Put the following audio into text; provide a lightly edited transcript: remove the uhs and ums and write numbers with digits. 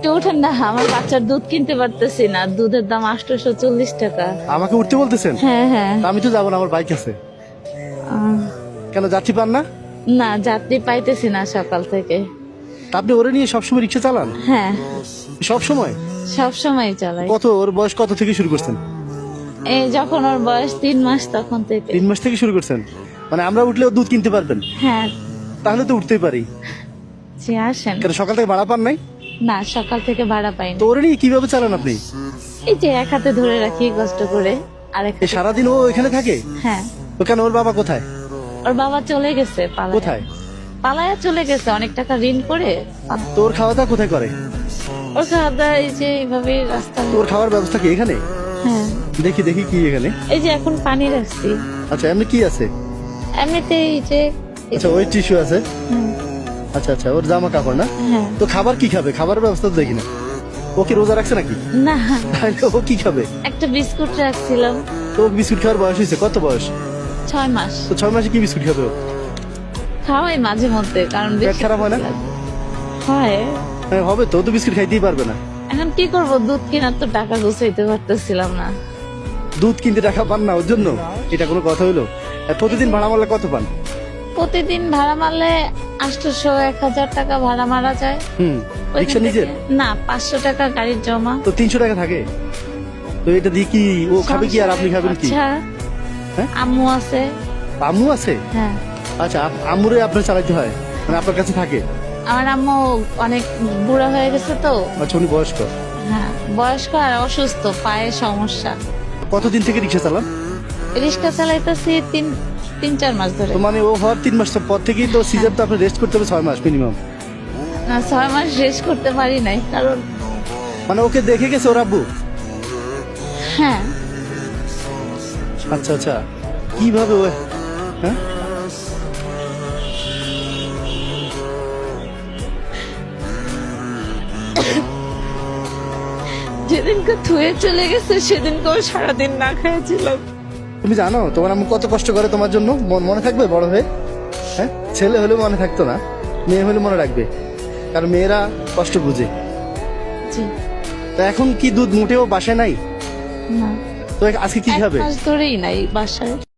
একটু উঠেন না, আমার বাচ্চার দুধ কিনতে পারতেছি না, দুধের দাম 840 টাকা। আমাকে উঠতে বলতেছেন? হ্যাঁ হ্যাঁ। তা আমি তো যাবো না, আমার বাইক আছে। আহ, কেন যাত্রী পান না? না, যাত্রী পাইতেছি না সকাল থেকে। তা আপনি ওরে নিয়ে সবসময় রিক্সা চালান? হ্যাঁ, সব সময়? সব সময় চালাই। কত, ওর বয়স কত থেকে শুরু করছেন? এই যখন ওর বয়স 3 মাস তখন থেকে। 3 মাস থেকে শুরু করছেন? মানে আমরা উঠলেও দুধ কিনতে পারবেন? হ্যাঁ। তাহলে তো উঠতেই পারি। জি আসেন। কেন সকাল থেকে ভাড়া পান নাই? না, সকাল থেকে ভাড়া পাইনি। তো ওরে নিয়ে কিভাবে চালান আপনি? এই যে এক হাতে ধরে রাখি কষ্ট করে, আরেক এই সারাদিন ও এখানে থাকে? হ্যাঁ। তো কেন, ওর বাবা কোথায়? ওর বাবা চলে গেছে পালায়া। কোথায়? পালায়া চলে গেছে, অনেক টাকা ঋণ করে। তো ওর খাওয়া দাওয়া কোথায় করে? ওর খাওয়া দাওয়া এই যে এইভাবে রাস্তা। তো ওর খাওয়ার ব্যবস্থা কি এখানে? হ্যাঁ, দেখি দেখি কি এখানে। এই যে এখন পানি রাখছি। আচ্ছা, এমনি কি আছে? এমনিতে এই যে আচ্ছা, ওই টিস্যু আছে। হুম, আচ্ছা আচ্ছা, ওর জামা কাপড় না? হ্যাঁ। তো খাবার কি খাবে? খাবারের ব্যবস্থা তো দেখি না। ও কি রোজা রাখছে নাকি? না, তাহলে ও কি খাবে? একটা বিস্কুট রাখছিলাম। তো ও বিস্কুট খাওয়ার বয়স হয়েছে? কত বয়স? 6 মাস। তো 6 মাসে কি বিস্কুট খাবে ও? খাওয়াই মাঝে মধ্যে, কারণ পেট বেশি খারাপ হয় না? হয়। হ্যাঁ, হবে তো, ও তো বিস্কুট খাইতেই পারবে না। এখন কি করব, দুধ কেনার তো টাকা গুছাইতে পারতেছিলাম না। দুধ কিনতে টাকা পান না ওর জন্য? এটা কোনো কথা হইলো? আর প্রতিদিন ভাড়া মারলে কত পান? প্রতিদিন ভাড়া মারলে 800-1000 টাকা ভাড়া মারা যায়। ওইখান রিক্সা থেকে- নিজের? না, 500 টাকা গাড়ির জমা। তো 300 টাকা থাকে। তো এটা দিয়ে কি ও খাবে কি আর আপনি খাবেন কি? আচ্ছা, হ্যাঁ? আম্মু আছে। আম্মু আছে? হ্যাঁ, আচ্ছা, আম্মুরে আপনার চালাইতে হয়, মানে আপনার কাছে থাকে? আমার আম্মু অনেক বুড়া হয়ে গেছে তো। আচ্ছা, উনি বয়স্ক? হ্যাঁ, বয়স্ক আর অসুস্থ, পায়ে সমস্যা। কতদিন থেকে রিক্সা চালান? রিক্সা চালাইতেছি 3-4 মাস ধরে। তো মানে ও হওয়ার 3 মাস পর থেকেই তো সিজার, তো আপনি রেস্ট করতে হবে 6 মাস মিনিমাম। না, 6 মাস রেস্ট করতে পারি নাই, কারণ মানে ওকে দেখে গেছে ওর আব্বু? হ্যাঁ, আচ্ছা আচ্ছা, কিভাবে ও, হ্যাঁ? যেদিনকে থুয়ে চলে গেছে সেদিনকে সারাদিন না খাইছিলাম। তুমি জানো তোমার আম্মু কত কষ্ট করে তোমার জন্য? মনে থাকবে বড় হয়ে? হ্যাঁ, ছেলে হলে মনে থাকতো না, মেয়ে হলে মনে রাখবে, কারণ মেয়েরা কষ্ট বুঝে। জি। তা এখন কি দুধ মোটেও বাসায় নাই? না, তো আজকে কি 1 খাবে? মাস ধরেই নাই বাসায়।